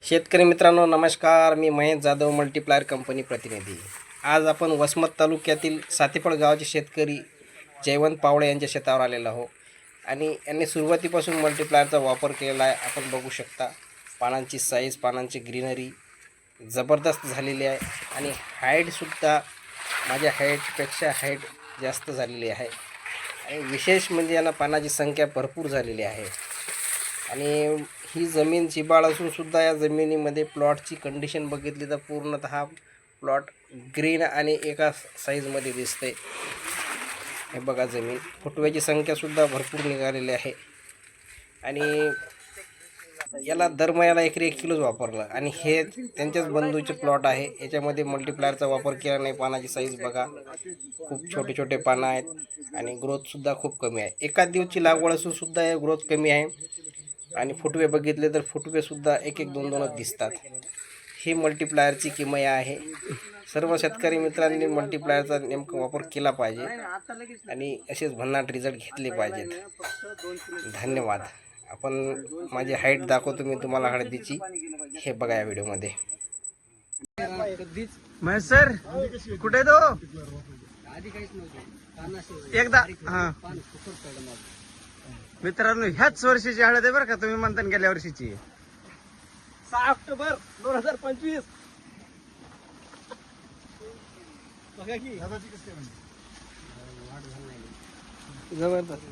शेतकरी मित्रांनो नमस्कार. मी महेश जाधव, मल्टीप्लायर कंपनी प्रतिनिधी. आज आपण वसमत तालुक्यातील सातेफळ गावाचे शेतकरी जयवंत पावळे यांच्या शेतावर आलेलो आहो आणि यांनी सुरुवातीपासून मल्टीप्लायरचा वापर केलेला आहे. आपण बघू शकता पानांची साईज, पानांची ग्रीनरी जबरदस्त झालेली आहे आणि हाईटसुद्धा माझ्या हाईटपेक्षा हाईट जास्त झालेली आहे. आणि विशेष म्हणजे यांना पानाची संख्या भरपूर झालेली आहे. आणि ही जमीन चिबाळ असूनसुद्धा या जमिनीमध्ये प्लॉटची कंडिशन बघितली तर पूर्णतः प्लॉट ग्रीन आणि एका साईजमध्ये दिसते. हे बघा, जमीन फुटव्याची संख्यासुद्धा भरपूर निघालेली आहे. आणि याला दर महिन्याला एकरी 1 किलोच वापरलं. आणि हे त्यांच्याच बंधूचे प्लॉट आहे. याच्यामध्ये मल्टीप्लायरचा वापर केला नाही. पानाची साईज बघा, खूप छोटे छोटे पानं आहेत आणि ग्रोथसुद्धा खूप कमी आहे. एका दिवसची लागवड असूनसुद्धा हे ग्रोथ कमी आहे. आणि फुटवे बघितले तर फुटवेसुद्धा 1-1, 2-2च दिसतात. ही मल्टीप्लायरची किमया आहे. सर्व शेतकरी मित्रांनी मल्टीप्लायरचा नेमका वापर केला पाहिजे आणि असेच भन्नाट रिझल्ट घेतले पाहिजेत. धन्यवाद. आपण माझी हाईट दाखवतो मी तुम्हाला हळदीची. हे बघा या व्हिडिओमध्ये. महेश सर कुठे तो एकदा हा मित्रांनो, ह्याच वर्षीची हळद आहे बरं का. तुम्ही म्हणता ना गेल्या वर्षीची. 6 ऑक्टोबर 2025. जबरदस्त.